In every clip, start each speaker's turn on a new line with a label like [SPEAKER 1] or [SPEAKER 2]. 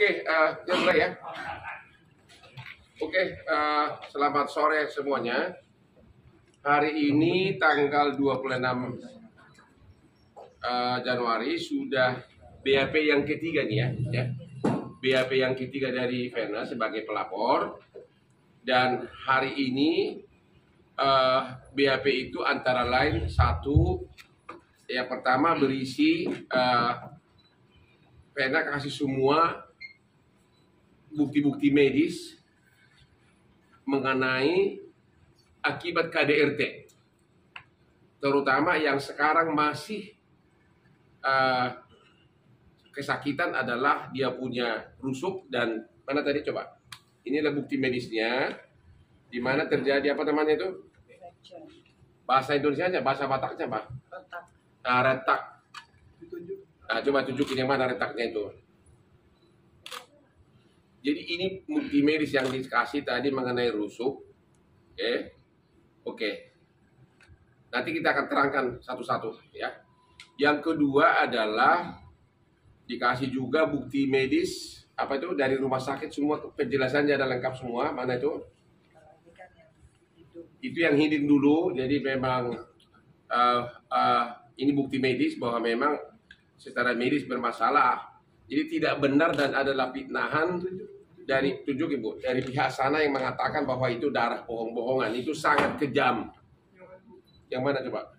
[SPEAKER 1] Oke, kita mulai ya. Oke, selamat sore semuanya. Hari ini tanggal 26 Januari sudah BAP yang ketiga nih ya. BAP yang ketiga dari Vena sebagai pelapor. Dan hari ini BAP itu antara lain satu, yang pertama berisi Vena kasih semua bukti-bukti medis mengenai akibat KDRT, terutama yang sekarang masih kesakitan adalah dia punya rusuk dan mana tadi coba, inilah bukti medisnya, di mana terjadi apa namanya itu, bahasa Indonesianya, bahasa Bataknya apa? Retak. Nah, retak. Nah, coba tunjukin yang mana retaknya itu. Jadi ini bukti medis yang dikasih tadi mengenai rusuk. Oke. Nanti kita akan terangkan satu-satu ya. Yang kedua adalah dikasih juga bukti medis apa itu dari rumah sakit, semua penjelasannya ada lengkap semua. Mana itu? Itu yang hidden dulu. Jadi memang ini bukti medis bahwa memang secara medis bermasalah. Jadi tidak benar dan adalah fitnahan dari tunjuk Ibu dari pihak sana yang mengatakan bahwa itu darah bohong-bohongan. Itu sangat kejam. Yang mana coba?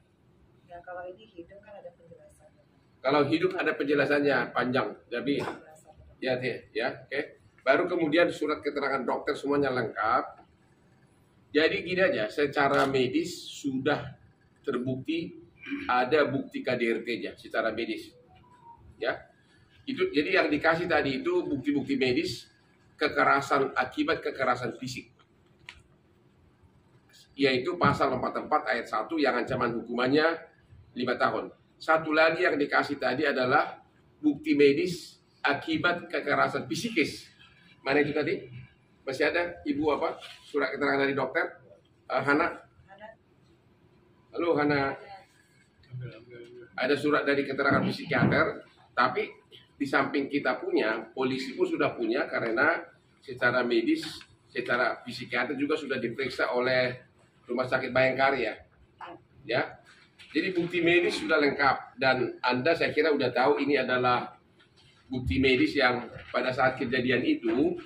[SPEAKER 2] Ya, kalau ini hidup kan ada penjelasannya.
[SPEAKER 1] Kalau hidup ada penjelasannya panjang. Jadi ya, oke. Baru kemudian surat keterangan dokter semuanya lengkap. Jadi gini aja, secara medis sudah terbukti ada bukti KDRT-nya secara medis. Ya. Itu jadi yang dikasih tadi itu bukti-bukti medis kekerasan akibat kekerasan fisik, yaitu pasal 44 ayat 1 yang ancaman hukumannya 5 tahun. Satu lagi yang dikasih tadi adalah bukti medis akibat kekerasan psikis. Mana itu tadi? Masih ada Ibu apa? Surat keterangan dari dokter? Hana? Halo Hana? Ada surat dari keterangan psikiater, tapi di samping kita punya, polisi pun sudah punya karena secara medis, secara psikiater juga sudah diperiksa oleh Rumah Sakit Bayangkari ya. Jadi bukti medis sudah lengkap dan Anda saya kira sudah tahu ini adalah bukti medis yang pada saat kejadian itu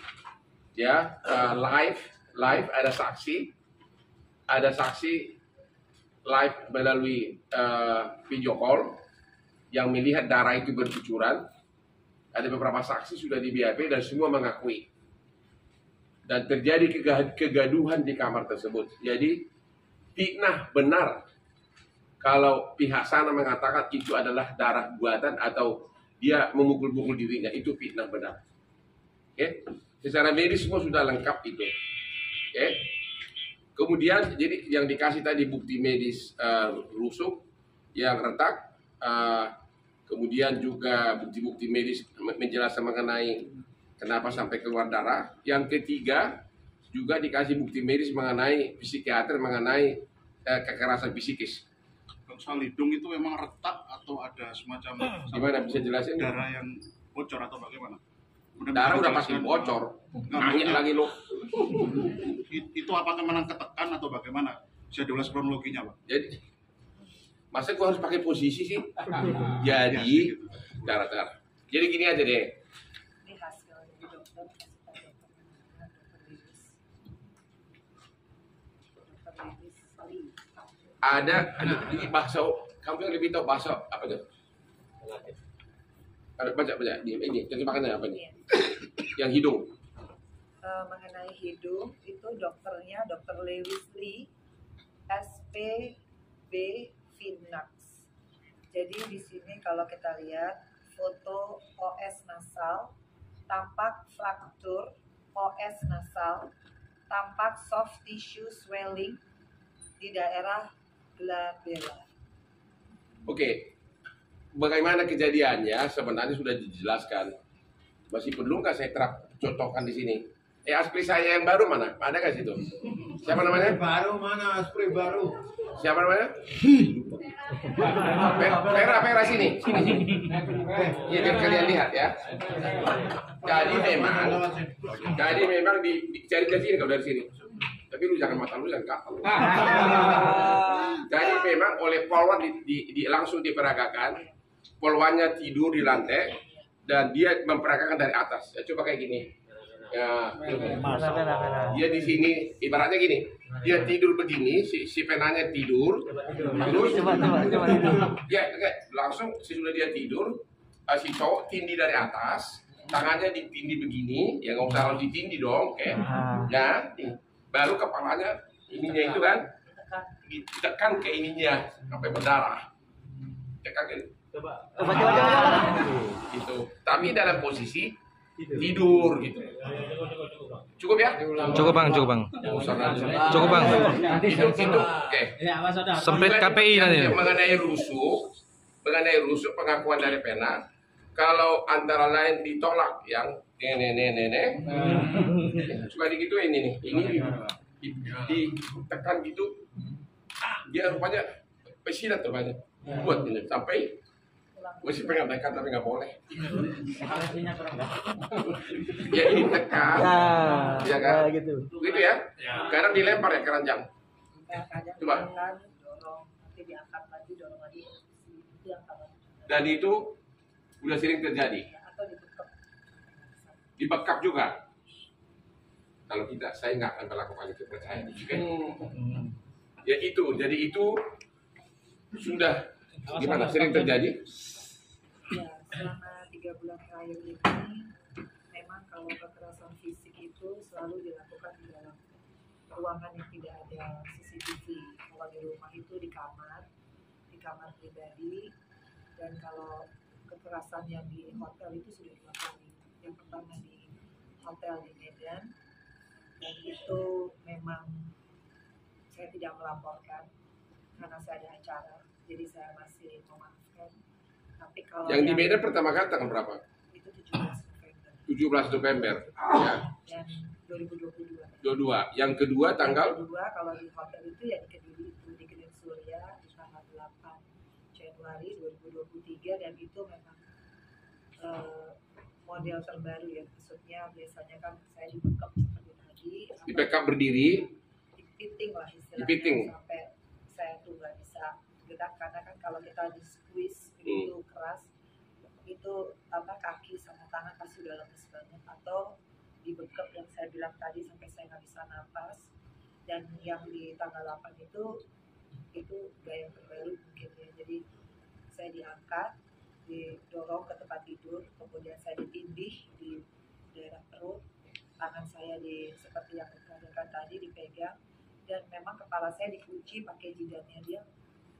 [SPEAKER 1] ya live ada saksi live melalui video call yang melihat darah itu bercucuran. Ada beberapa saksi sudah di BAP dan semua mengakui. Dan terjadi kegaduhan di kamar tersebut. Jadi fitnah benar kalau pihak sana mengatakan itu adalah darah buatan atau dia memukul-mukul dirinya, itu fitnah benar. Secara medis semua sudah lengkap itu. Kemudian jadi yang dikasih tadi bukti medis rusuk yang retak, kemudian juga bukti-bukti medis menjelaskan mengenai kenapa sampai keluar darah. Yang ketiga juga dikasih bukti medis mengenai psikiater mengenai kekerasan psikis.
[SPEAKER 3] Soal hidung itu memang retak atau ada semacam
[SPEAKER 1] gimana bisa jelasin?
[SPEAKER 3] Darah yang bocor atau bagaimana?
[SPEAKER 1] Darah udah pasti bocor. Nanya lagi lo.
[SPEAKER 3] Itu apakah memang ketekan atau bagaimana? Bisa diulas kronologinya, Pak?
[SPEAKER 1] Jadi masa gua harus pakai posisi sih? Jadi darah. Jadi gini aja deh.
[SPEAKER 2] Ini hasil dari dokter, dokter medis.
[SPEAKER 1] Ada ini bahasa, kamu yang lebih tahu bahasa apa tuh? Ada baca ini terjemahkannya apa nih? Yang hidung.
[SPEAKER 2] Mengenai hidung itu dokternya Dr. Lewis Lee, SPB Finax. Jadi di sini kalau kita lihat foto OS nasal, tampak fraktur OS nasal, tampak soft tissue swelling di daerah glabella.
[SPEAKER 1] Oke, bagaimana kejadiannya sebenarnya sudah dijelaskan. Masih perlu nggak saya cocokkan di sini? Aspri saya yang baru mana? Ada nggak situ? Siapa namanya?
[SPEAKER 4] Baru mana? Aspri baru.
[SPEAKER 1] Siapa namanya? Vera sini. Ya, biar kalian lihat ya. Jadi memang dicari dari sini kalau dari sini. Tapi lu jangan mata lu jangan kapal. Jadi memang oleh polwan langsung diperagakan. Polwannya tidur di lantai dan dia memperagakan dari atas. Ya, coba kayak gini. Ya, dia di sini ibaratnya gini. Dia tidur begini, si penanya tidur. Terus coba. Ya, langsung sesudah dia tidur, si cowok tindih dari atas, tangannya ditindih begini, ya nggak usah harus ditindih dong, oke? Ya, baru kepalanya ininya itu kan ditekan ke ininya sampai berdarah. Tekan ke coba. Gitu. Tapi dalam posisi tidur gitu. Cukup ya?
[SPEAKER 4] Cukup bang. Cukup bang.
[SPEAKER 1] Itu oke.
[SPEAKER 4] Semprit KPI nanti.
[SPEAKER 1] Mengenai rusuk pengakuan dari Pena, kalau antara lain ditolak yang nenek, suka digituin ini ditekan gitu, dia rupanya pesilat rupanya, buat ini sampai masih pengen tekan tapi nggak boleh. Ya ini tekan, ya kan? Gitu ya. Kadang dilempar ya keranjang. Coba. Dan itu udah sering terjadi. Dibekap juga. Kalau kita, saya nggak akan melakukan itu, percaya juga. Ya itu, jadi itu sudah gimana sering terjadi?
[SPEAKER 2] Ya, selama 3 bulan terakhir ini memang kalau kekerasan fisik itu selalu dilakukan di dalam ruangan yang tidak ada CCTV. Kalau di rumah itu di kamar pribadi, dan kalau kekerasan yang di hotel itu sudah 2 kali. Yang pertama di hotel di Medan, dan itu memang saya tidak melaporkan karena saya ada acara, jadi saya masih memaafkan. Tapi kalau
[SPEAKER 1] yang di Medan pertama kali tanggal berapa?
[SPEAKER 2] Itu 17 November.
[SPEAKER 1] 17 November. Ya.
[SPEAKER 2] Dan 2022.
[SPEAKER 1] 22. Yang kedua tanggal?
[SPEAKER 2] Yang kedua kalau di hotel itu ya di Kediri itu di Kediri Surya di tanggal 8 Januari 2023, dan itu memang model terbaru ya. Maksudnya biasanya kan saya di backup seperti tadi.
[SPEAKER 1] Di backup berdiri.
[SPEAKER 2] Dipiting lah istilahnya.
[SPEAKER 1] Dipiting.
[SPEAKER 2] Sampai saya tuh nggak bisa gerak karena kan kalau kita di squeeze itu keras, itu kaki sama tangan pasti udah lemes banget, atau di bekap yang saya bilang tadi sampai saya nggak bisa napas. Dan yang di tanggal 8 itu gaya terbaru mungkin ya. Jadi saya diangkat, didorong ke tempat tidur, kemudian saya ditindih di daerah perut, tangan saya seperti yang diperagakan tadi dipegang, dan memang kepala saya dikunci pakai jidatnya dia.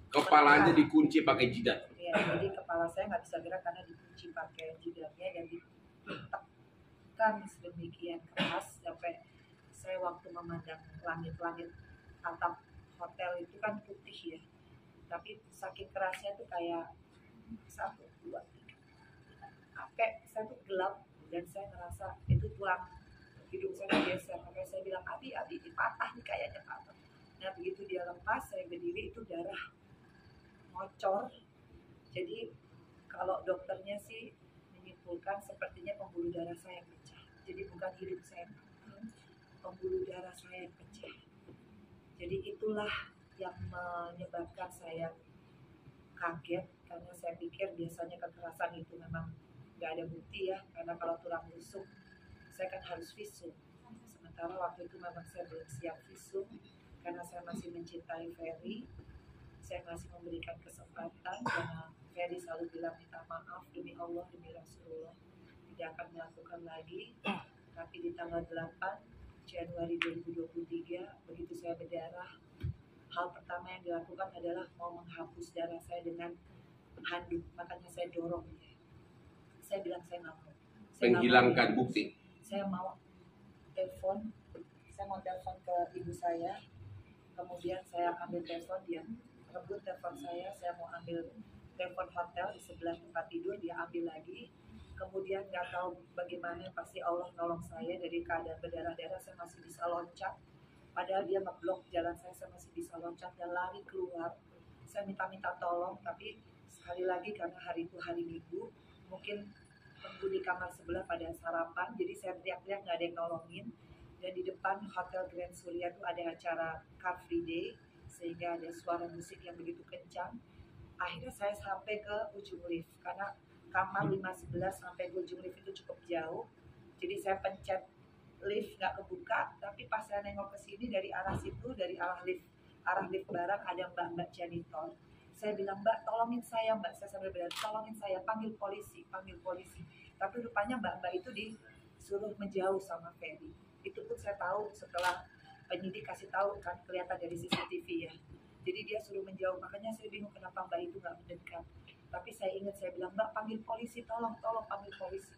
[SPEAKER 1] Kepalanya dikunci pakai jidat.
[SPEAKER 2] Ya, jadi kepala saya nggak bisa gerak karena dikunci pakai jidatnya dan ditekan sedemikian keras sampai saya waktu memandang langit-langit atap hotel itu kan putih ya, tapi saking kerasnya tuh kayak 1, 2, 3, sampai saya tuh gelap dan saya ngerasa itu tulang hidung saya geser, makanya saya bilang Abi ini patah nih kayaknya patah. Nah begitu dia lepas saya berdiri itu darah ngocor. Jadi kalau dokternya sih menyimpulkan sepertinya pembuluh darah saya pecah. Jadi bukan hidung saya, pembuluh darah saya pecah. Jadi itulah yang menyebabkan saya kaget, karena saya pikir biasanya kekerasan itu memang nggak ada bukti ya, karena kalau tulang rusuk saya kan harus visum. Sementara waktu itu memang saya belum siap visum karena saya masih mencintai Ferry. Saya masih memberikan kesempatan karena Ferry selalu bilang minta maaf demi Allah, demi Rasulullah tidak akan melakukan lagi. Tapi di tanggal 8 Januari 2023 begitu saya berdarah, hal pertama yang dilakukan adalah mau menghapus darah saya dengan handuk. Makanya saya dorong dia. Saya bilang saya nggak mau.
[SPEAKER 1] Menghilangkan bukti.
[SPEAKER 2] Saya mau telepon ke ibu saya, kemudian saya ambil telepon, dia rebut telepon saya mau ambil telepon hotel di sebelah tempat tidur, dia ambil lagi. Kemudian nggak tahu bagaimana, pasti Allah nolong saya dari keadaan berdarah-darah, saya masih bisa loncat Padahal dia ngeblok jalan saya masih bisa loncat dan lari keluar. Saya minta tolong, tapi sekali lagi karena hari itu hari Minggu, mungkin penghuni kamar sebelah pada sarapan, jadi saya teriak-teriak nggak ada yang nolongin. Dan di depan Hotel Grand Surya itu ada acara Car Free Day, sehingga ada suara musik yang begitu kencang. Akhirnya saya sampai ke ujung lift, karena kamar 511 sampai ke ujung lift itu cukup jauh. Jadi saya pencet lift nggak kebuka, tapi pas saya nengok ke sini dari arah situ, dari arah lift barat ada mbak janitor. Saya bilang, Mbak, tolongin saya, Mbak. Saya sambil bilang, tolongin saya, panggil polisi. Tapi rupanya mbak itu disuruh menjauh sama Ferry. Itu pun saya tahu setelah penyidik kasih tahu, kan kelihatan dari CCTV ya. Jadi dia suruh menjauh, makanya saya bingung kenapa mbak itu nggak mendekat. Tapi saya ingat, saya bilang, Mbak, panggil polisi, tolong panggil polisi.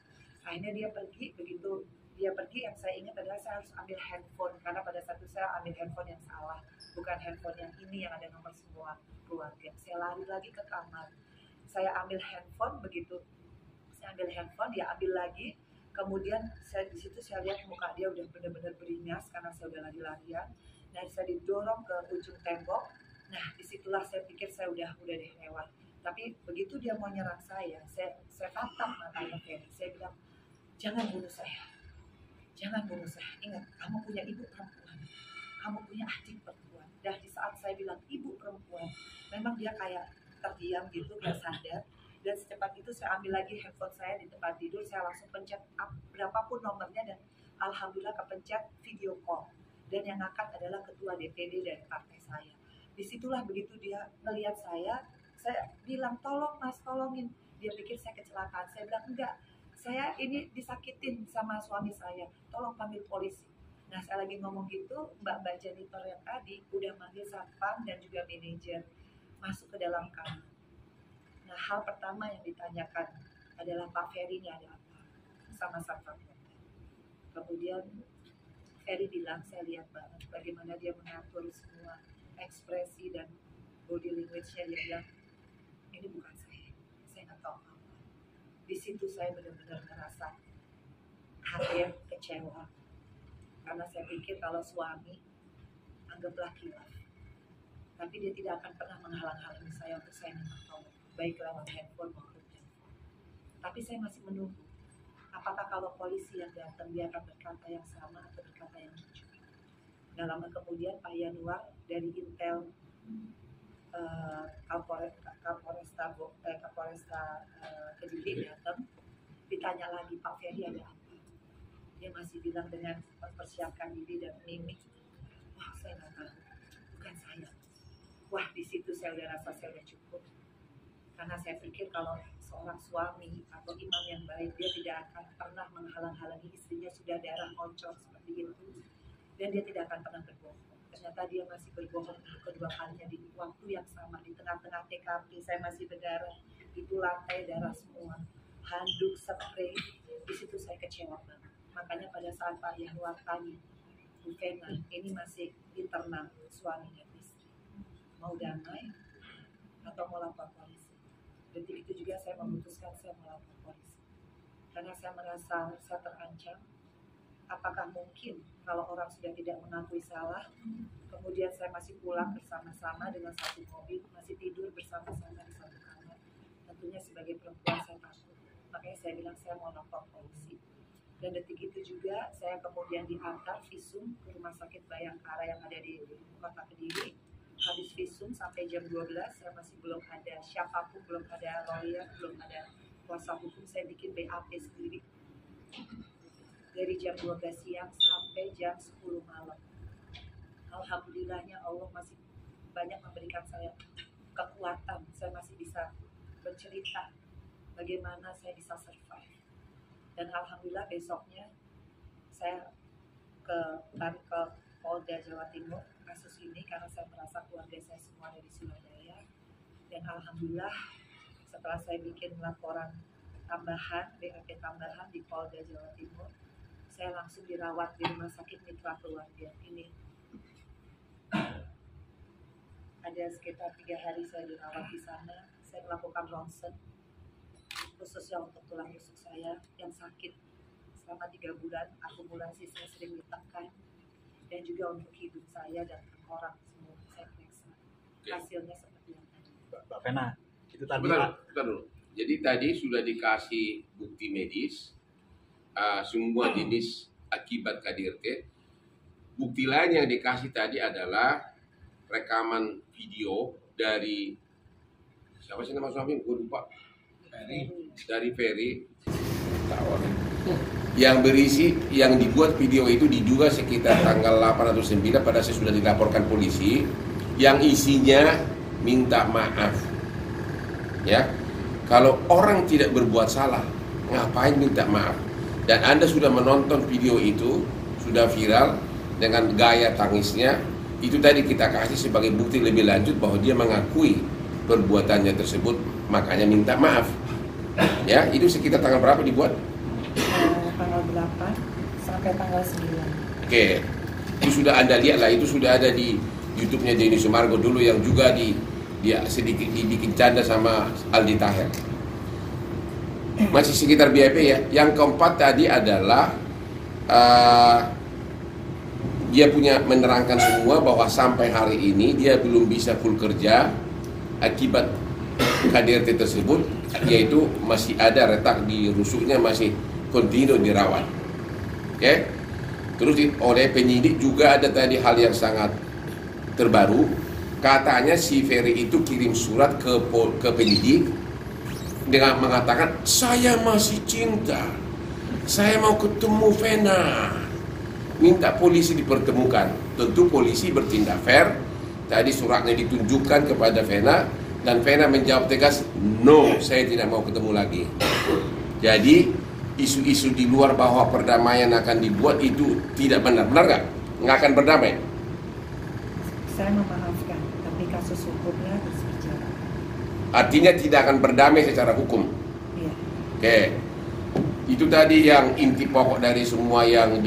[SPEAKER 2] Akhirnya dia pergi, begitu dia pergi, yang saya ingat adalah saya harus ambil handphone, karena pada saat itu saya ambil handphone yang salah, bukan handphone yang ini yang ada nomor semua keluarga. Saya lari lagi ke kamar, saya ambil handphone, begitu saya ambil handphone, dia ambil lagi, kemudian saya di situ saya lihat muka dia udah benar-benar beringas karena saya udah lari-larian, dan saya didorong ke ujung tembok. Nah disitulah saya pikir saya udah deh lewat. Tapi begitu dia mau nyerang saya tatap matanya Ferry. Saya bilang, jangan bunuh saya. Ingat, kamu punya ibu perempuan, kamu punya adik perempuan. Dan di saat saya bilang ibu perempuan, memang dia kayak terdiam gitu, gak sadar. Dan secepat itu saya ambil lagi handphone saya di tempat tidur, saya langsung pencet berapapun nomornya, dan alhamdulillah kepencet video call. Dan yang angkat adalah ketua DPD dari partai saya. Disitulah begitu dia melihat saya bilang, tolong mas, tolongin. Dia pikir saya kecelakaan. Saya bilang, enggak, saya ini disakitin sama suami saya, tolong panggil polisi. Nah saya lagi ngomong gitu, mbak janitor yang tadi udah manggil satpam dan juga manajer masuk ke dalam kamar. Nah hal pertama yang ditanyakan adalah, Pak Ferry ini ada apa sama satpam. Kemudian Ferry bilang, saya lihat banget bagaimana dia mengatur semua ekspresi dan body language-nya. Dia bilang, ini bukan saya nggak tahu apa. Di situ saya benar-benar merasa hadir, kecewa, karena saya pikir kalau suami anggaplah khilaf, tapi dia tidak akan pernah menghalang-halangi saya untuk saya minta tolong, baik lewat handphone maupun telepon. Tapi saya masih menunggu, apakah kalau polisi yang datang dia akan berkata yang sama atau berkata yang lucu. Nah lama kemudian Pak Yanuar dari Intel Kapolresta Kediri datang, ditanya lagi, Pak Ferry ada apa? Dia masih bilang dengan mempersiapkan diri dan mimik, wah saya nggak tahu, bukan saya. Wah di situ saya udah rasa saya udah cukup, karena saya pikir kalau seorang suami atau imam yang baik, dia tidak akan pernah menghalang-halangi istrinya sudah darah moncong seperti itu, dan dia tidak akan pernah berbohong. Ternyata dia masih berbohong untuk kedua kalinya di waktu yang sama, di tengah-tengah TKP saya masih berdarah, itu lantai darah semua, handuk, spray. Di situ saya kecewa banget. Makanya pada saat Pak Yanuar tanya, Bu Vena, ini masih internal suami dan istri, mau damai atau mau lapor polisi? Detik itu juga saya memutuskan saya mau lapor polisi, karena saya merasa saya terancam. Apakah mungkin kalau orang sudah tidak mengakui salah, kemudian saya masih pulang bersama-sama dengan satu mobil, masih tidur bersama-sama di satu kamar? Tentunya sebagai perempuan saya takut. Makanya saya bilang saya mau lapor polisi. Dan detik itu juga saya kemudian diantar visum ke Rumah Sakit Bayangkara yang ada di Kota Kediri. Habis visum sampai jam 12 saya masih belum ada siapapun, belum ada lawyer, belum ada kuasa hukum. Saya bikin BAP sendiri dari jam 12 siang sampai jam 10 malam. Alhamdulillahnya Allah masih banyak memberikan saya kekuatan. Saya masih bisa bercerita bagaimana saya bisa survive. Dan alhamdulillah besoknya saya ke Polda Jawa Timur kasus ini, karena saya merasa keluarga saya semua ada di Surabaya. Dan alhamdulillah setelah saya bikin laporan tambahan, BAP tambahan di Polda Jawa Timur, saya langsung dirawat di Rumah Sakit Mitra Keluarga. Ini ada sekitar 3 hari saya dirawat di sana. Saya melakukan ronsen khususnya untuk tulang rusuk saya yang sakit selama 3 bulan. Akumulasi saya sering ditekan, dan juga untuk hidup saya dan orang semua saya periksa. Hasilnya seperti yang tadi.
[SPEAKER 5] Mbak Vena, itu tadi
[SPEAKER 1] Bentar dulu. Jadi tadi sudah dikasih bukti medis, semua jenis akibat KDRT. Bukti lain yang dikasih tadi adalah rekaman video dari siapa sih nama suami? Gue lupa. Dari Ferry. Yang berisi, yang dibuat video itu diduga sekitar tanggal 8 atau 9 pada saya sudah dilaporkan polisi, yang isinya minta maaf. Ya, kalau orang tidak berbuat salah, ngapain minta maaf? Dan Anda sudah menonton video itu, sudah viral dengan gaya tangisnya. Itu tadi kita kasih sebagai bukti lebih lanjut bahwa dia mengakui perbuatannya tersebut, makanya minta maaf. Ya, itu sekitar tanggal berapa dibuat?
[SPEAKER 2] Tanggal 8 sampai tanggal 9.
[SPEAKER 1] Oke, itu sudah Anda lihat lah, itu sudah ada di YouTube-nya Denny Sumargo dulu yang juga dia sedikit dibikin canda sama Aldi Taher. Masih sekitar BIP ya. Yang keempat tadi adalah dia punya menerangkan semua bahwa sampai hari ini dia belum bisa full kerja akibat KDRT tersebut, yaitu masih ada retak di rusuknya, masih kontinu dirawat. Oke. Terus oleh penyidik juga ada tadi hal yang sangat terbaru. Katanya si Ferry itu kirim surat ke penyidik dengan mengatakan, saya masih cinta, saya mau ketemu Vena, minta polisi dipertemukan. Tentu polisi bertindak fair. Tadi suratnya ditunjukkan kepada Vena dan Vena menjawab tegas, no, saya tidak mau ketemu lagi. Jadi isu-isu di luar bahwa perdamaian akan dibuat itu tidak benar. Benar nggak? Nggak akan berdamai?
[SPEAKER 2] Saya memaafkan, tapi kasus hukumnya terus berjalan.
[SPEAKER 1] Artinya tidak akan berdamai secara hukum.
[SPEAKER 2] Iya.
[SPEAKER 1] Oke. Itu tadi yang inti pokok dari semua yang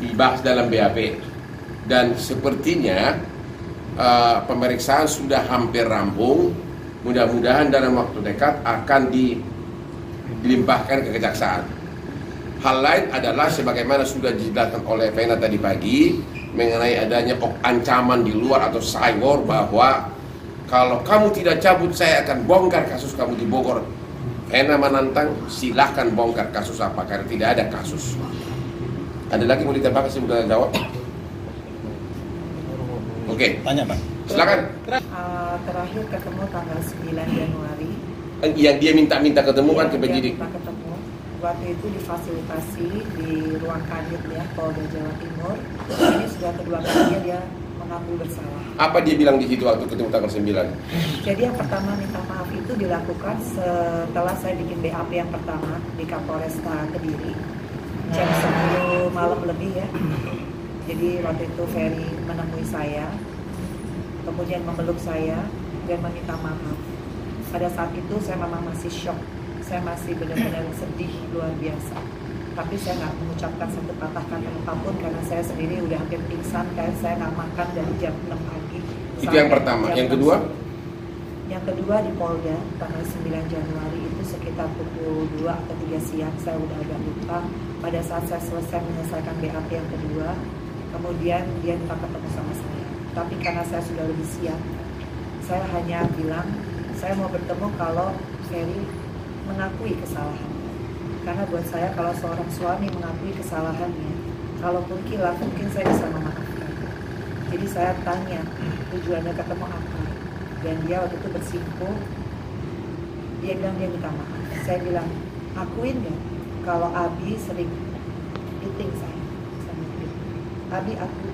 [SPEAKER 1] dibahas dalam BAP. Dan sepertinya pemeriksaan sudah hampir rampung. Mudah-mudahan dalam waktu dekat akan dilimpahkan ke kejaksaan. Hal lain adalah sebagaimana sudah dijelaskan oleh Vena tadi pagi mengenai adanya ancaman di luar atau cyber bahwa kalau kamu tidak cabut saya akan bongkar kasus kamu di Bogor. Vena menantang, silahkan bongkar kasus apa, karena tidak ada kasus. Ada lagi mau ditambahkan sebelum jawab? Oke.
[SPEAKER 5] Tanya, Pak.
[SPEAKER 1] Silakan.
[SPEAKER 2] Terakhir ketemu tanggal 9 Januari.
[SPEAKER 1] Yang dia minta ketemu kan ke penyidik.
[SPEAKER 2] Kita ketemu. Waktu itu difasilitasi di ruang kanit ya Polda Jawa Timur. Ini sudah kedua kalinya dia mengaku bersalah.
[SPEAKER 1] Apa dia bilang di situ waktu ketemu tanggal 9?
[SPEAKER 2] Jadi yang pertama minta maaf itu dilakukan setelah saya bikin BAP yang pertama di Kapolresta Kediri jam 10 malam lebih ya. Jadi waktu itu Ferry menemui saya, kemudian memeluk saya dan meminta maaf. Pada saat itu saya memang masih shock, saya masih benar-benar sedih luar biasa. Tapi saya nggak mengucapkan satu patah kata apapun karena saya sendiri udah hampir pingsan, kayak saya nggak makan dari jam 6 pagi.
[SPEAKER 1] Itu yang pertama. Yang kedua?
[SPEAKER 2] Yang kedua di Polda tanggal 9 Januari itu sekitar pukul 2 atau 3 siang, saya udah agak lupa. Pada saat saya selesai menyelesaikan BAP yang kedua, kemudian dia minta ketemu sama saya. Tapi karena saya sudah lebih siap, saya hanya bilang saya mau bertemu kalau Ferry mengakui kesalahannya. Karena buat saya kalau seorang suami mengakui kesalahannya, kalaupun kilaf mungkin saya bisa memaafkan. Jadi saya tanya tujuannya ketemu apa, dan dia waktu itu bersimpuh. Dia bilang dia minta maaf. Saya bilang, akuin gak kalau Abi sering eating saya sama dia. Abi aku.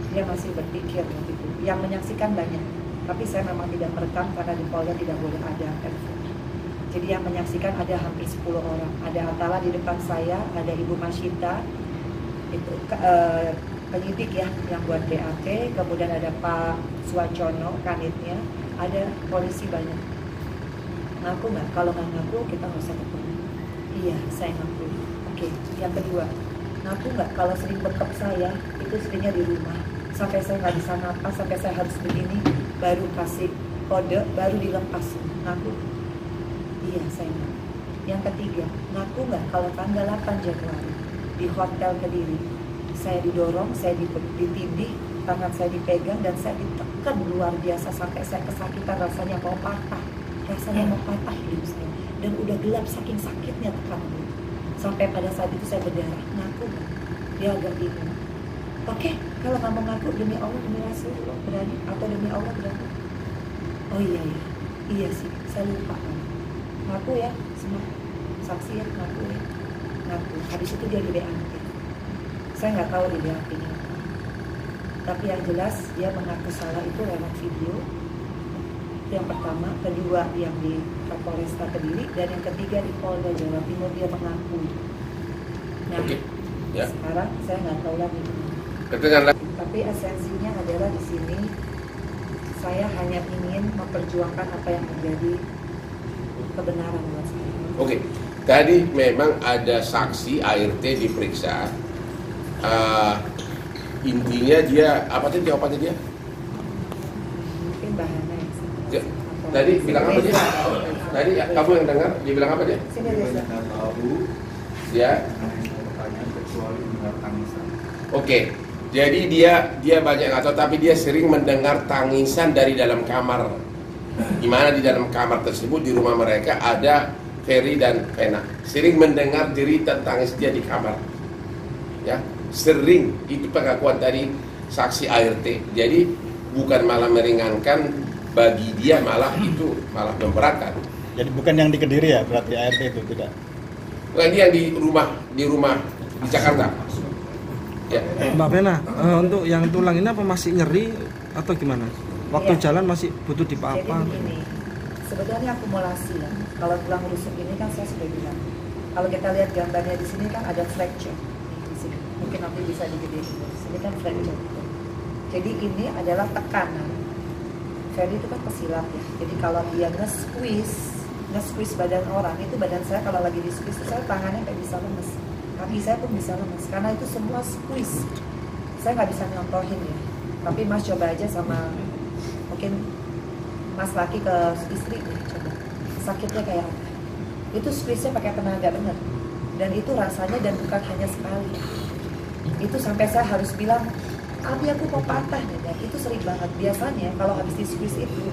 [SPEAKER 2] Dia masih berpikir begitu. Yang menyaksikan banyak, tapi saya memang tidak merekam karena di Polda tidak boleh ada handphone. Jadi yang menyaksikan ada hampir 10 orang. Ada Atala di depan saya, ada Ibu Masyita, itu penyidik ya yang buat BAP, kemudian ada Pak Suwacono kanitnya, ada polisi banyak. Ngaku nggak? Kalau nggak ngaku kita nggak usah ketemu. Iya, saya ngaku. Oke, yang kedua, ngaku nggak kalau sering bekap saya itu seringnya di rumah, sampai saya nggak bisa napas, sampai saya harus begini, baru kasih kode, baru dilepas. Ngaku? Iya, saya ngaku. Yang ketiga, ngaku nggak kalau tanggal 8 Januari di hotel Kediri. Saya didorong, saya ditindih, tangan saya dipegang dan saya ditekan luar biasa sampai saya kesakitan, rasanya mau patah hidup saya. Dan udah gelap saking sakitnya tekanan itu. Sampai pada saat itu saya berdarah, ngaku kan? Dia agak bingung. Oke, kalau nggak mau ngaku demi Allah, demi Rasulullah berani, atau demi Allah berani. Oh iya sih, saya lupa. Ngaku ya, semua saksi ya, ngaku ya, ngaku. Habis itu dia di BAP. Saya nggak tahu di BAP-nya apa. Tapi yang jelas dia mengaku salah itu lewat video. Yang pertama, kedua yang di Kapolresta Kediri, dan yang ketiga di Polda Jawa Timur dia mengakui. Nah,
[SPEAKER 1] ya.
[SPEAKER 2] Sekarang saya nggak tahu lagi. Tapi esensinya adalah di sini saya hanya ingin memperjuangkan apa yang menjadi kebenaran buat saya.
[SPEAKER 1] Oke, tadi memang ada saksi ART diperiksa. Intinya dia apa tadi jawabannya dia?
[SPEAKER 2] Mungkin bahannya yang sama.
[SPEAKER 1] Ya, tadi bilang apa dia? Tadi kamu yang dengar dia bilang apa dia?
[SPEAKER 2] Sini dia.
[SPEAKER 1] Ya. Oke, jadi dia banyak nggak tahu, tapi dia sering mendengar tangisan dari dalam kamar. Di mana di dalam kamar tersebut di rumah mereka ada Ferry dan Pena. Sering mendengar cerita tangis dia di kamar. Ya, sering, itu pengakuan tadi saksi ART. Jadi bukan malah meringankan, bagi dia malah itu malah memberatkan.
[SPEAKER 5] Jadi bukan yang di Kediri ya, berarti ART itu tidak.
[SPEAKER 1] Bukan dia yang di rumah di Jakarta. Ya.
[SPEAKER 6] Mbak Pena, untuk yang tulang ini apa masih nyeri atau gimana? Waktu jalan masih butuh
[SPEAKER 2] Jadi
[SPEAKER 6] dipapa?
[SPEAKER 2] begini, sebetulnya akumulasi ya. Kalau tulang rusuk ini kan saya sudah bilang. Kalau kita lihat gambarnya di sini kan ada fracture di sini. Mungkin nanti bisa digedein. Di sini kan fracture. Jadi ini adalah tekanan. Ferry itu kan pesilat ya. Jadi kalau dia nge-squeeze badan orang, itu badan saya kalau lagi di-squeeze, saya tangannya kayak bisa lemes. Kaki saya pun bisa lemes karena itu semua squeeze. Saya nggak bisa nyontohin ya. Tapi Mas coba aja sama mungkin Mas laki ke istri nih, coba sakitnya kayak apa. Itu squeeze-nya pakai tenaga bener. Dan itu rasanya dan bukan hanya sekali. Itu sampai saya harus bilang, Abi aku mau patah nih. Dan itu sering banget. Biasanya kalau habis di squeeze itu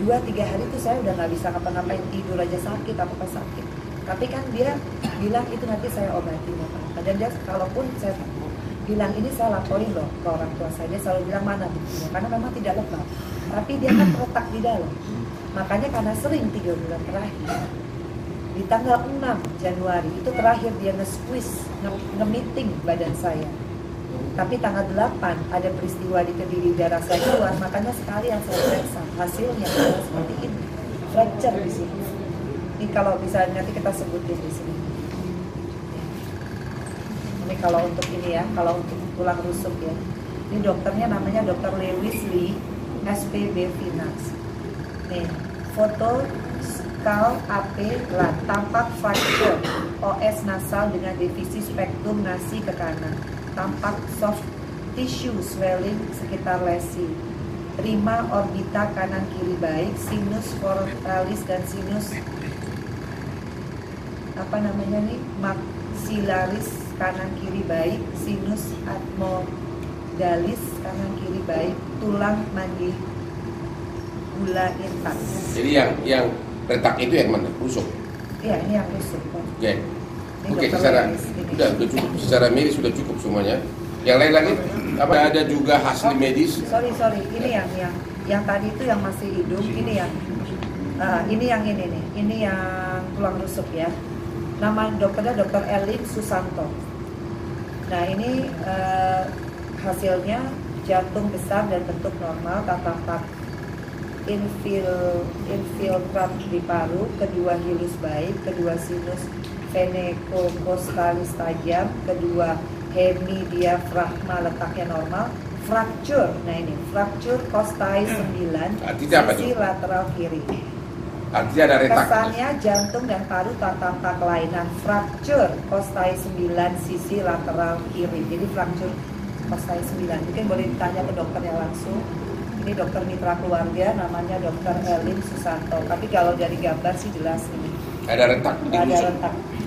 [SPEAKER 2] 2-3 hari itu saya udah nggak bisa ngapa-ngapain, tidur aja sakit, apa sakit. Tapi kan dia bilang itu nanti saya obati apa. Dan dia kalaupun saya bilang ini saya laporin loh ke orang tua saya, dia selalu bilang mana buktinya, karena memang tidak lebam. Tapi dia kan terletak di dalam. Makanya karena sering 3 bulan terakhir, di tanggal 6 Januari itu terakhir dia nge-squeeze, nge-meeting badan saya. Tapi tanggal 8 ada peristiwa di Kediri, darah saya keluar, makanya sekali yang saya periksa hasilnya adalah seperti ini, fracture di sini. Ini kalau bisa nanti kita sebutin di sini. Ini kalau untuk ini ya, kalau untuk tulang rusuk ya. Ini dokternya namanya Dr. Lewis Lee, SPB Finance. Nih, foto skull AP lat, tampak fracture OS nasal dengan divisi spektrum nasi ke kanan. Tampak soft tissue swelling sekitar lesi. Rima orbita kanan kiri baik, sinus frontalis dan sinus maxillaris kanan kiri baik, sinus admodalis kanan kiri baik, tulang mandibula intak.
[SPEAKER 1] Jadi yang retak itu yang mana? Rusuk?
[SPEAKER 2] Iya, ini yang rusuk.
[SPEAKER 1] Oke. Oke, secara sudah cukup, secara medis sudah cukup semuanya. Yang lain lagi? Apa ada juga hasil medis?
[SPEAKER 2] Sorry, ini yang tadi itu yang masih hidup, ini yang ini nih, ini yang tulang rusuk ya. Nama dokternya Dr. Elin Susanto. Nah ini hasilnya jantung besar dan bentuk normal, terdapat infiltrat di paru, kedua hilus baik, kedua sinus venecocostalis tajam, kedua hemidiafragma letaknya normal, fracture. Nah ini fracture costai 9, sisi lateral kiri.
[SPEAKER 1] Artinya ada retak.
[SPEAKER 2] Kesannya jantung dan paru tak tampak kelainan. Fracture costai 9 sisi lateral kiri. Jadi fracture costai 9. Mungkin boleh ditanya ke dokternya langsung. Ini dokter mitra keluarga, namanya Dr. Elin Susanto. Tapi kalau dari gambar sih jelas ini.
[SPEAKER 1] Ada retak di rusuk.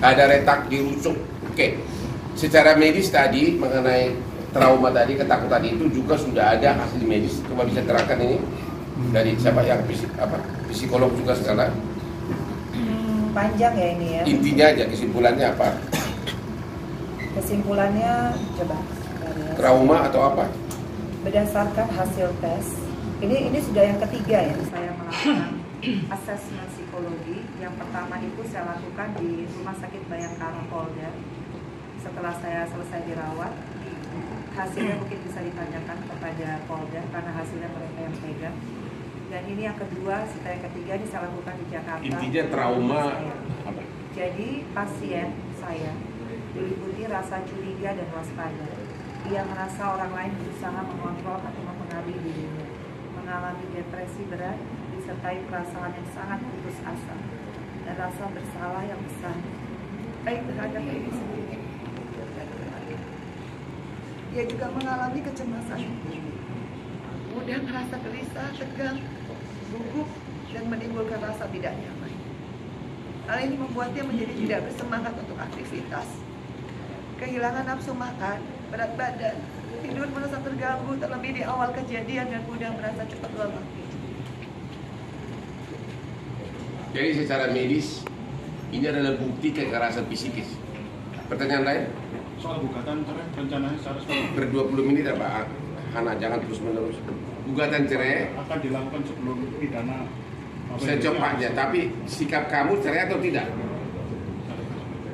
[SPEAKER 1] Ada retak di rusuk. Oke. secara medis tadi mengenai trauma tadi, ketakutan itu juga sudah ada hasil medis. Coba bisa terangkan ini dari siapa yang psikolog juga segala.
[SPEAKER 2] Panjang ya ini ya.
[SPEAKER 1] Intinya aja kesimpulannya apa?
[SPEAKER 2] Kesimpulannya coba.
[SPEAKER 1] Trauma atau apa?
[SPEAKER 2] Berdasarkan hasil tes, ini sudah yang ketiga ya saya melakukan asesmen psikologi. Yang pertama itu saya lakukan di Rumah Sakit Bayangkara Polda. Setelah saya selesai dirawat, hasilnya mungkin bisa ditanyakan kepada Polda karena hasilnya mereka yang pegang. Dan ini yang kedua, setelah yang ketiga ini saya lakukan di Jakarta.
[SPEAKER 1] Intinya trauma apa?
[SPEAKER 2] Jadi pasien saya diliputi rasa curiga dan waspada. Ia merasa orang lain berusaha mengontrol atau mempengaruhi dirinya, mengalami depresi berat, disertai perasaan yang sangat putus asa, dan rasa bersalah yang besar, baik terhadap diri sendiri. Ia juga mengalami kecemasan, mudah merasa gelisah, tegang, gugup, dan menimbulkan rasa tidak nyaman. Hal ini membuatnya menjadi tidak bersemangat untuk aktivitas, kehilangan nafsu makan, berat badan, tidur merasa terganggu terlebih di awal kejadian dan mudah merasa cepat lelah.
[SPEAKER 1] Jadi secara medis ini adalah bukti kekerasan psikis. Pertanyaan lain?
[SPEAKER 3] Soal gugatan cerai rencananya secara
[SPEAKER 1] Per 20 menit apa? Hana, jangan terus menerus. Gugatan cerai
[SPEAKER 3] akan dilakukan sebelum pidana
[SPEAKER 1] secepatnya. Tapi sikap kamu cerai atau tidak?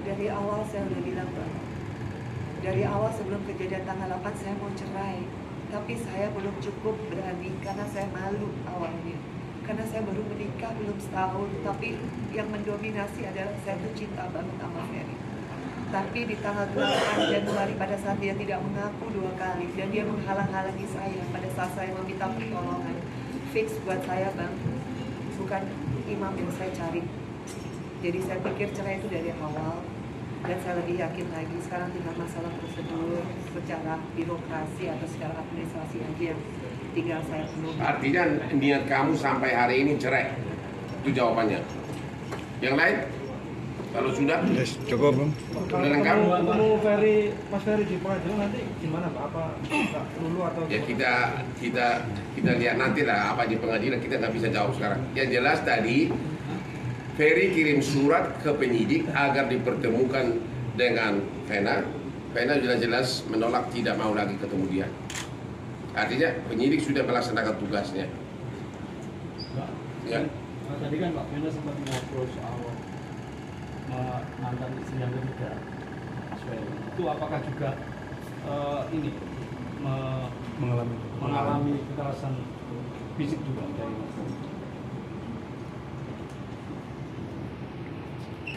[SPEAKER 2] Dari awal saya udah bilang, Pak. Dari awal sebelum kejadian tanggal 8 saya mau cerai. Tapi saya belum cukup berani karena saya malu awalnya. Karena saya baru menikah belum setahun. Tapi yang mendominasi adalah saya tuh cinta banget sama Ferry. Tapi di tanggal 8 Januari pada saat dia tidak mengaku 2 kali. Dan dia menghalang-halangi saya pada saat saya meminta pertolongan. Fix buat saya, Bang. Bukan imam yang saya cari. Jadi saya pikir cerai itu dari awal. Dan saya lebih yakin lagi sekarang tinggal masalah prosedur secara birokrasi atau secara administrasi aja yang tinggal saya penuhi.
[SPEAKER 1] Artinya niat kamu sampai hari ini cerai. Itu jawabannya. Yang lain? Kalau sudah,
[SPEAKER 5] Yes, cukup.
[SPEAKER 1] sudah lengkap.
[SPEAKER 6] Ketemu Mas Ferry di pengadilan nanti gimana Pak? Apa nggak lulu atau
[SPEAKER 1] Ya kita lihat nanti lah apa di pengadilan, kita nggak bisa jawab sekarang. Yang jelas tadi Ferry kirim surat ke penyidik agar dipertemukan dengan Vena. Vena jelas-jelas menolak, tidak mau lagi ketemu dia. Artinya penyidik sudah melaksanakan tugasnya. Ya.
[SPEAKER 7] Tadi kan Pak Vena sempat ngobrol soal mantan istri yang ketiga, Mas Ferry. Itu apakah juga ini mengalami kekerasan fisik juga dari Mas Ferry?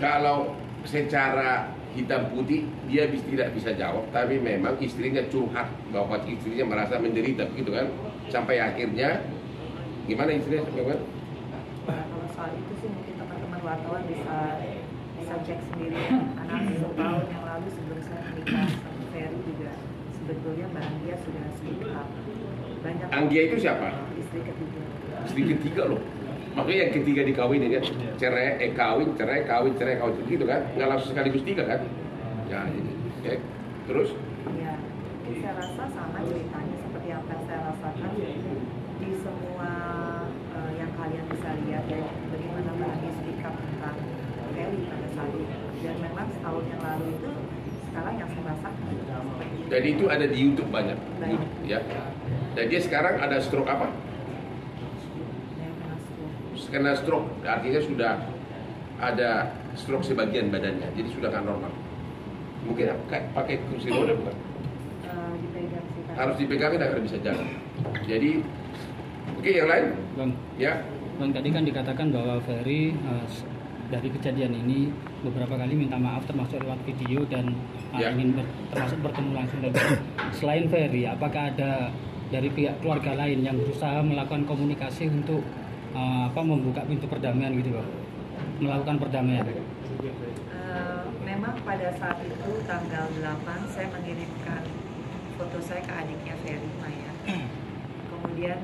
[SPEAKER 1] Kalau secara hitam putih dia tidak bisa jawab, tapi memang istrinya curhat bahwa istrinya merasa menderita, gitu kan? Sampai akhirnya gimana istrinya sampai kan?
[SPEAKER 2] Nah, kalau soal itu sih mungkin teman-teman wartawan bisa cek sendiri. Karena setahun yang lalu sebelum saya menikah sama Ferry juga sebetulnya Mbak Anggia sudah speak up. Banyak
[SPEAKER 1] Anggia itu siapa?
[SPEAKER 2] Istri ketiga.
[SPEAKER 1] Istri ketiga loh. Makanya yang ketiga dikawinin kan, cerai, kawin, cerai, kawin, cerai, kawin, gitu kan? Nggak langsung sekaligus 3 kan? Ya, ini. Oke. Terus?
[SPEAKER 2] Ya, saya rasa sama ceritanya seperti apa yang saya rasakan di semua yang kalian bisa lihat ya, bagaimana Mbak Anggia speak up tentang Ferry pada saat itu. Dan memang setahun yang lalu itu sekarang yang saya rasakan seperti itu.
[SPEAKER 1] Jadi itu ada di YouTube banyak. Ya. Dan dia sekarang ada stroke apa? Kena stroke, artinya sudah ada stroke sebagian badannya, jadi sudah nggak normal. Mungkin pakai kursi roda bukan?
[SPEAKER 2] Dipegang sih, Kak.
[SPEAKER 1] Harus dipegangin agar bisa jalan. Jadi, oke, yang lain?
[SPEAKER 7] Bang,
[SPEAKER 1] Ya,
[SPEAKER 7] Bang tadi kan dikatakan bahwa Ferry dari kejadian ini beberapa kali minta maaf termasuk lewat video dan
[SPEAKER 1] Ya.
[SPEAKER 7] ingin termasuk bertemu langsung dengan selain Ferry, apakah ada dari pihak keluarga lain yang berusaha melakukan komunikasi untuk membuka pintu perdamaian gitu Pak, melakukan perdamaian?
[SPEAKER 2] Memang pada saat itu tanggal 8 saya mengirimkan foto saya ke adiknya Ferry, Maya. Kemudian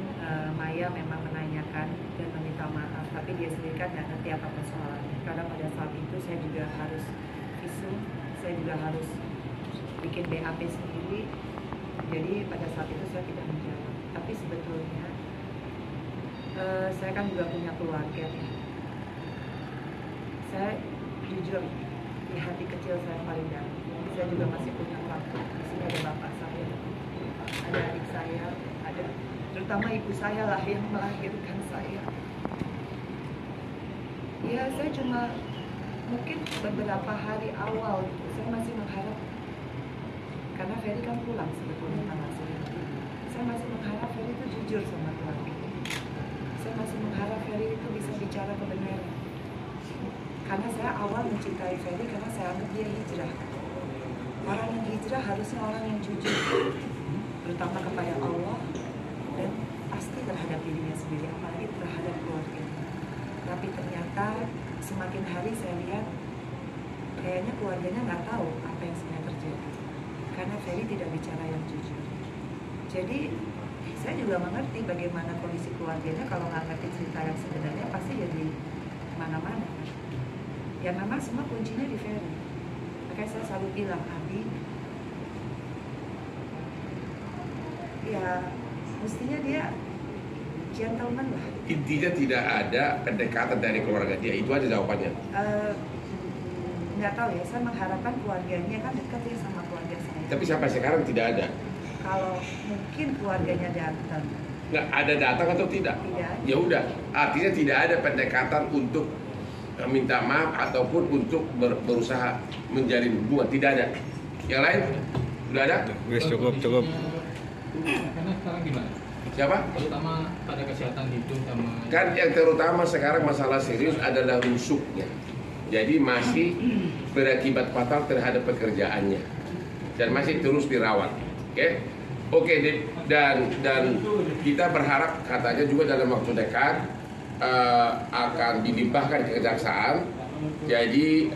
[SPEAKER 2] Maya memang menanyakan dan meminta maaf, tapi dia sendiri kan nggak ngerti apa persoalannya. Karena pada saat itu saya juga harus visum, saya juga harus bikin BAP sendiri. Jadi pada saat itu saya tidak menjawab. Tapi sebetulnya saya kan juga punya keluarga ya. Saya jujur di hati kecil saya paling dalam. Saya juga masih punya keluarga. Di sini ada bapak saya, ada adik saya, ada terutama ibu saya lah yang melahirkan saya. Ya saya cuma mungkin beberapa hari awal saya masih mengharap, karena Ferry kan pulang sebetulnya tanggal 9. Saya masih mengharap Ferry itu jujur sama keluarga. Saya masih mengharap Ferry itu bisa bicara kebenaran. Karena saya awal mencintai Ferry karena saya anggap dia hijrah. Orang yang hijrah harusnya orang yang jujur, terutama kepada Allah dan pasti terhadap dirinya sendiri, apalagi terhadap keluarganya. Tapi ternyata semakin hari saya lihat kayaknya keluarganya nggak tahu apa yang sebenarnya terjadi karena Ferry tidak bicara yang jujur. Jadi saya juga mengerti bagaimana kondisi keluarganya kalau nggak ngerti cerita yang sebenarnya pasti jadi mana-mana. Ya memang semua kuncinya di Ferry. Makanya saya selalu bilang, Abi, ya mestinya dia gentleman lah.
[SPEAKER 1] Intinya tidak ada pendekatan dari keluarga dia, itu aja jawabannya.
[SPEAKER 2] Nggak tahu ya, saya mengharapkan keluarganya kan dekat ya sama keluarga saya.
[SPEAKER 1] Tapi sampai sekarang tidak ada.
[SPEAKER 2] Kalau mungkin keluarganya datang,
[SPEAKER 1] Nggak ada datang atau tidak?
[SPEAKER 2] tidak.
[SPEAKER 1] Ya udah, artinya tidak ada pendekatan untuk minta maaf ataupun untuk berusaha menjalin hubungan, tidak ada. Yang lain sudah ada?
[SPEAKER 4] Guys, cukup.
[SPEAKER 8] Karena sekarang gimana?
[SPEAKER 1] Siapa?
[SPEAKER 8] Terutama pada kesehatan hidup sama
[SPEAKER 1] Kan yang terutama sekarang masalah serius adalah rusuknya. Jadi masih berakibat fatal terhadap pekerjaannya dan masih terus dirawat. Oke, dan kita berharap katanya juga dalam waktu dekat akan dilimpahkan ke kejaksaan. Jadi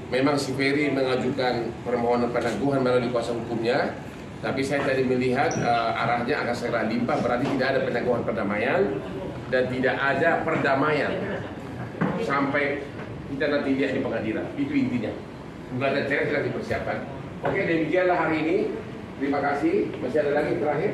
[SPEAKER 1] memang si Ferry mengajukan permohonan peneguhan melalui kuasa hukumnya, tapi saya tadi melihat arahnya akan segera limpah, berarti tidak ada peneguhan perdamaian dan tidak ada perdamaian sampai kita nanti lihat di pengadilan. Itu intinya. Gugatan cerai sedang dipersiapkan. Oke, demikianlah hari ini. Terima kasih. Masih ada lagi terakhir?